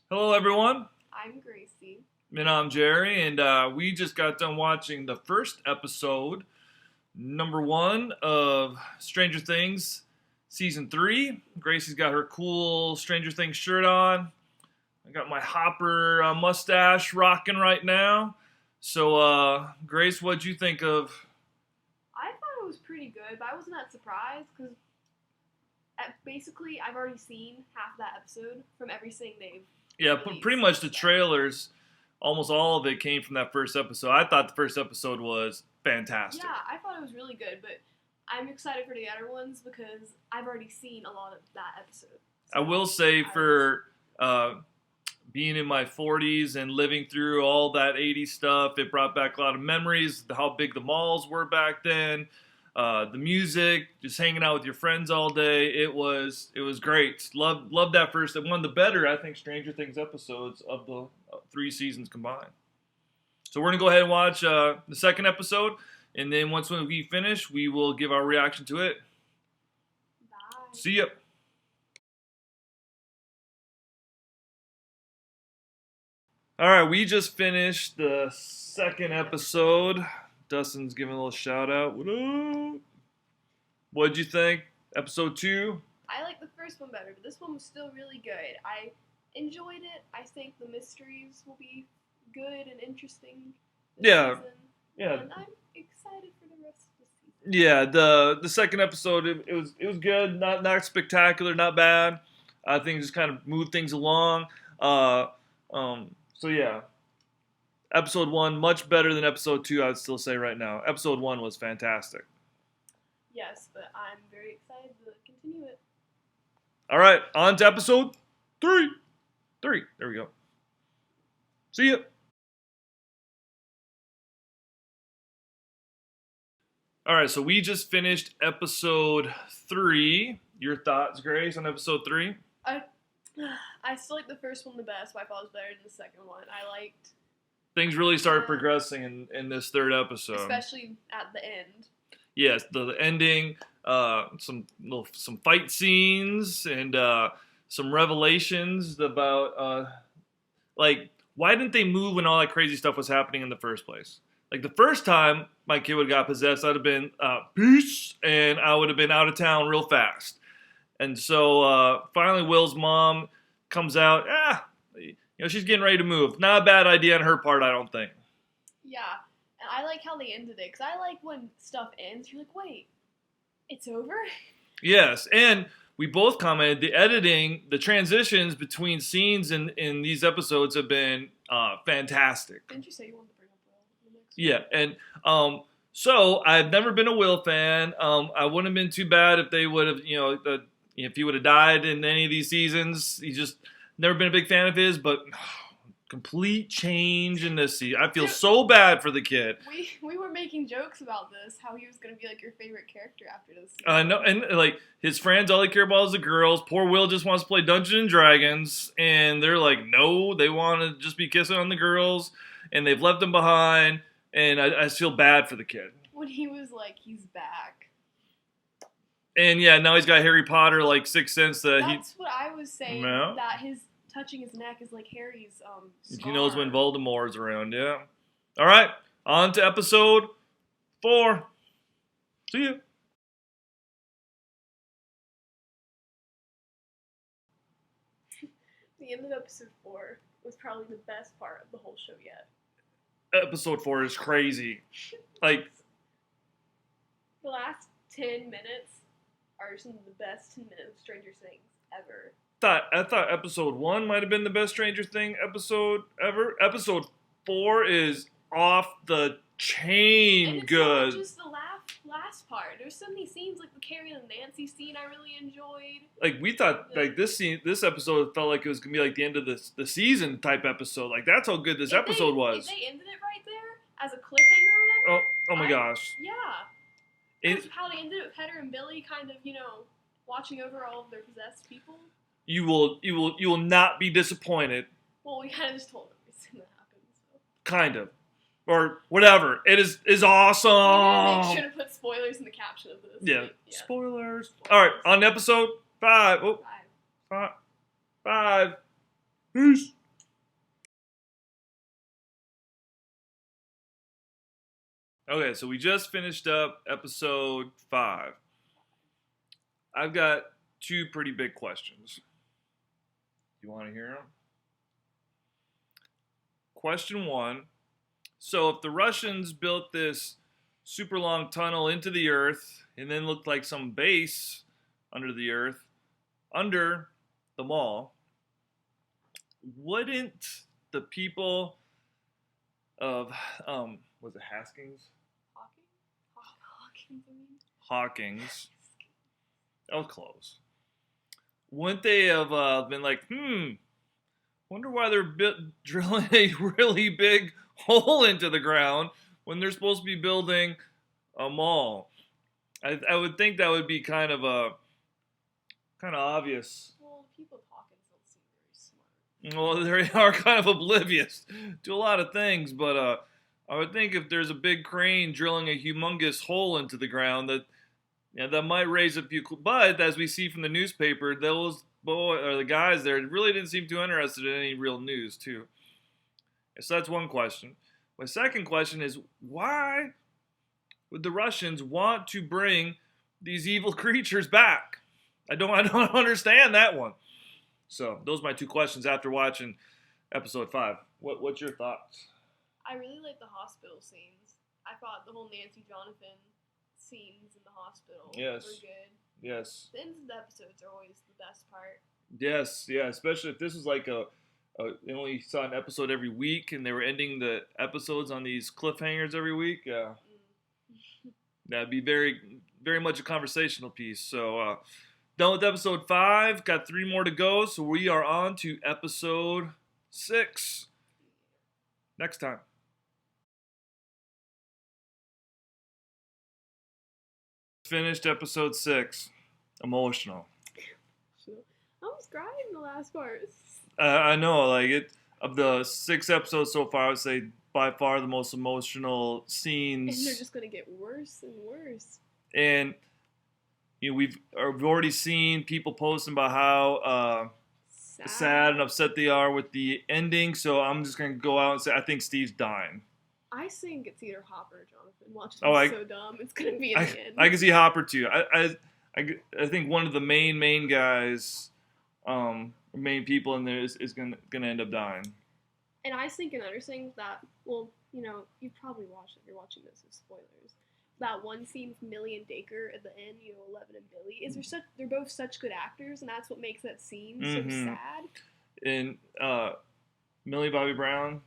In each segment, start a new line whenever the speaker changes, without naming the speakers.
Hello, everyone.
I'm Gracie.
And I'm Jerry, and we just got done watching the first episode, number one of Stranger Things, season 3. Gracie's got her cool Stranger Things shirt on. I got my Hopper mustache rocking right now. So, Grace, what'd you think of?
I thought it was pretty good, but I wasn't that surprised because basically I've already seen half that episode from everything they've
Yeah,
released.
pretty much the trailers. Almost all of it came from that first episode. I thought the first episode was fantastic.
Yeah, I thought it was really good, but I'm excited for the other ones because I've already seen a lot of that episode. So
I will say for being in my 40s and living through all that 80s stuff, it brought back a lot of memories, how big the malls were back then, the music, just hanging out with your friends all day. It was great. Loved that first. One of the better, I think, Stranger Things episodes of the 3 seasons combined. So we're going to go ahead and watch the second episode, and then once we finish, we will give our reaction to it.
bye.
See ya. All right, we just finished the second episode. Dustin's giving a little shout out. What up? What'd you think? Episode 2?
I like the first one better, but this one was still really good. I enjoyed it. I think the mysteries will be good and interesting this
Yeah.
season.
Yeah.
And I'm excited for the rest of the season.
Yeah, the second episode it was good, not spectacular, not bad. I think just kind of moved things along. So yeah. Episode 1 much better than episode 2, I would still say right now. Episode 1 was fantastic.
Yes, but I'm very excited to continue it.
All right, on to episode 3. There we go. See ya. All right, so we just finished episode 3. Your thoughts, Grace, on episode 3?
I still like the first one the best, but I thought it was better than the second one. I liked,
Things really started progressing in this third episode.
especially at the end.
Yes, the ending, some fight scenes, and some revelations about like why didn't they move when all that crazy stuff was happening in the first place? Like the first time my kid would have got possessed, I'd have been peace, and I would have been out of town real fast. And so finally, Will's mom comes out. She's getting ready to move. Not a bad idea on her part, I don't think.
Yeah, and I like how they ended it, because I like when stuff ends, you're like, wait, it's over?
Yes, and we both commented the editing, the transitions between scenes in these episodes have been fantastic.
Didn't you say you wanted to bring up Will in the next
Yeah, and so I've never been a Will fan. I wouldn't have been too bad if they would have, if he would have died in any of these seasons. He's just never been a big fan of his, but complete change in this season. I feel so bad for the kid.
We were making jokes about this, how he was going to be like your favorite character after this season.
I know, and like his friends, all they care about is the girls. Poor Will just wants to play Dungeons and Dragons, and they're like, no, they want to just be kissing on the girls, and they've left him behind. And I feel bad for the kid.
When he was like, he's back.
And yeah, now he's got Harry Potter like Sixth Sense
That's what I was saying.
No.
That his touching his neck is like Harry's scar.
he knows when Voldemort's around. Yeah. All right, on to episode 4. See ya.
The end of episode 4 was probably the best part of the whole show yet.
Episode 4 is crazy. Like
The last 10 minutes are some of the best 10 minutes of Stranger Things ever.
I thought episode 1 might have been the best Stranger Thing episode ever. Episode 4 is off the chain
And it's
good.
not just the last part. There's so many scenes, like the Carrie and Nancy scene I really enjoyed.
Like we thought, like this episode felt like it was gonna be like the end of the season type episode. Like that's how good this episode was.
If they ended it right there as a cliffhanger or whatever.
Oh my gosh.
Yeah. How they ended it with Heather and Billy kind of, watching over all of their possessed people.
You will not be disappointed.
Well, we kind of just told everything that happened. So.
Kind of. Or whatever. It is awesome.
Make sure to put spoilers in the caption of this.
Yeah. Spoilers. All right. On episode 5. Oh.
5.
5. Peace. Okay, so we just finished up episode 5. I've got 2 pretty big questions. You want to hear them? Question 1. So if the Russians built this super long tunnel into the earth and then looked like some base under the earth, under the mall, wouldn't the people of was it Haskins?
Hawkins, I mean.
Hawkins. That was close. Wouldn't they have been like, wonder why they're drilling a really big hole into the ground when they're supposed to be building a mall? I would think that would be kind of obvious.
Well, the people of Hawkins don't seem very smart.
Well, they are kind of oblivious to a lot of things, but I would think if there's a big crane drilling a humongous hole into the ground, that might raise a few. But as we see from the newspaper, those the guys there really didn't seem too interested in any real news, too. So that's one question. My second question is, why would the Russians want to bring these evil creatures back? I don't understand that one. So those are my 2 questions after watching episode 5. What's your thoughts?
I really like the hospital scenes. I thought the whole Nancy Jonathan scenes in the hospital were good.
Yes.
The ends of the episodes are always the best part.
Yes, yeah, especially if this was like they only saw an episode every week and they were ending the episodes on these cliffhangers every week. Yeah. That'd be very, very much a conversational piece. So, done with episode 5. Got 3 more to go. So we are on to episode 6 next time. Finished episode 6. Emotional.
I was crying in the last part.
I know, like it of the 6 episodes so far, I would say by far the most emotional scenes.
And they're just gonna get worse and worse.
And we've already seen people posting about how sad and upset they are with the ending. So I'm just gonna go out and say I think Steve's dying.
I think it's either Hopper or Jonathan. Watch this so dumb. It's gonna be in the end.
I can see Hopper too. I think one of the main guys, main people in there is gonna end up dying.
And I think another thing that, well, you've probably watched it. You're watching this as spoilers. That one scene with Millie and Dacre at the end, 11 and Billy, they're both such good actors, and that's what makes that scene so sad.
And Millie Bobby Brown,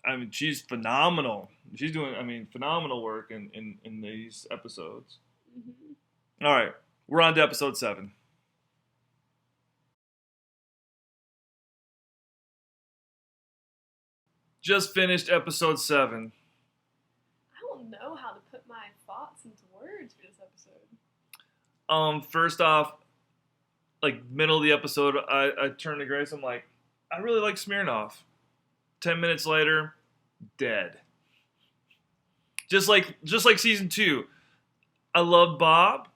I mean, she's phenomenal. She's doing, phenomenal work in these episodes. Mm-hmm. All right, we're on to episode 7. Just finished episode 7.
I don't know how to put my thoughts into words for this episode.
First off, like middle of the episode, I turned to Grayce. I'm like, I really like Smirnoff. 10 minutes later, dead. Just like season 2. I love Bob.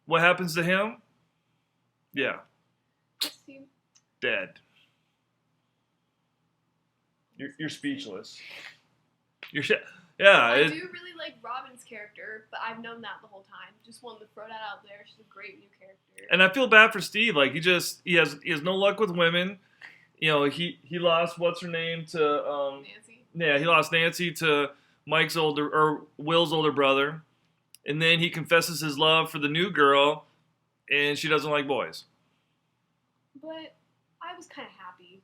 What happens to him? Yeah. Dead. You're speechless.
I do really like Robin's character, but I've known that the whole time. Just wanted to throw that out there. She's a great new character.
And I feel bad for Steve. Like he has no luck with women. He lost what's her name to
Nancy.
Yeah, he lost Nancy to Will's older brother, and then he confesses his love for the new girl, and she doesn't like boys.
But I was kind of happy.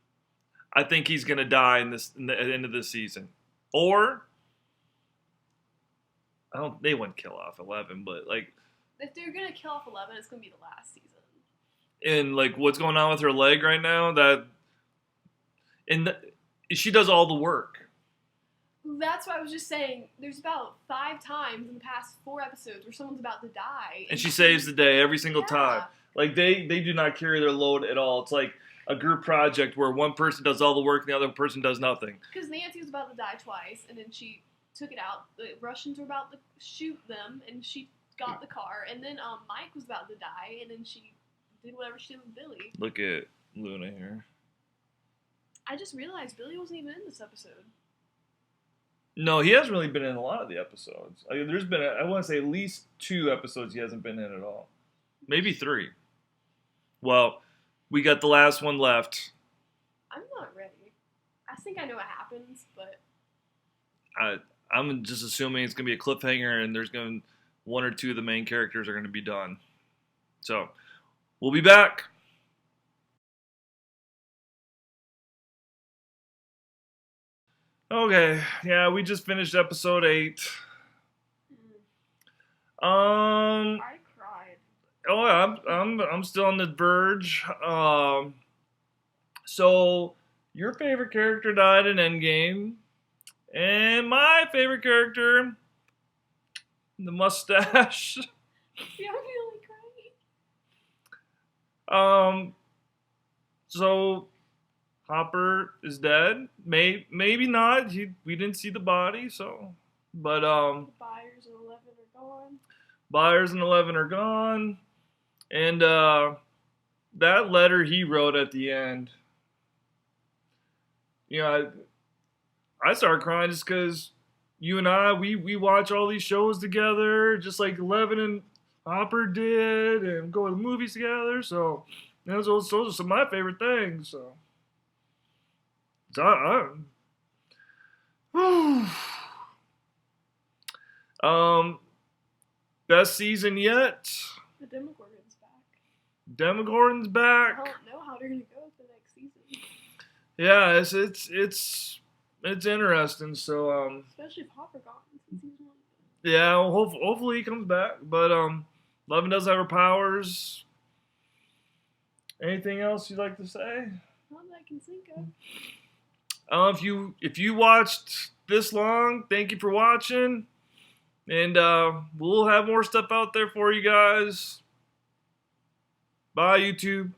I think he's gonna die at the end of this season, or they wouldn't kill off 11, but like
if they're gonna kill off 11, it's gonna be the last season.
And like what's going on with her leg right now? She does all the work.
That's what I was just saying. There's about 5 times in the past 4 episodes where someone's about to die.
And she saves the day every single time. Like, they do not carry their load at all. It's like a group project where one person does all the work and the other person does nothing.
Because Nancy was about to die twice, and then she took it out. The Russians were about to shoot them, and she got the car. And then Mike was about to die, and then she did whatever she did with Billy.
Look at Luna here.
I just realized Billy wasn't even in this episode.
No, he hasn't really been in a lot of the episodes. There's been, I want to say, at least 2 episodes he hasn't been in at all. Maybe 3. Well, we got the last one left.
I'm not ready. I think I know what happens, but
I'm just assuming it's gonna be a cliffhanger, and there's gonna 1 or 2 of the main characters are gonna be done. So we'll be back. Okay, yeah, we just finished episode 8.
I cried.
Oh, I'm still on the verge. So your favorite character died in Endgame, and my favorite character, the mustache.
Yeah, I'm really crying.
So Hopper is dead. Maybe not. We didn't see the body, so. But
The Byers and 11 are gone.
Byers and 11 are gone, and that letter he wrote at the end. You know, I started crying just because you and I we watch all these shows together, just like 11 and Hopper did, and go to the movies together. So those are some of my favorite things. So best season yet.
The Demogorgon's back.
Demogorgon's
I
back.
don't know how they're gonna go with the next season.
Yeah, it's interesting. So
Especially if Hopper gone since he's one.
yeah, well, hopefully he comes back. But Levin does have her powers. Anything else you'd like to say?
Not that I can think of.
If you watched this long, thank you for watching, and we'll have more stuff out there for you guys. Bye, YouTube.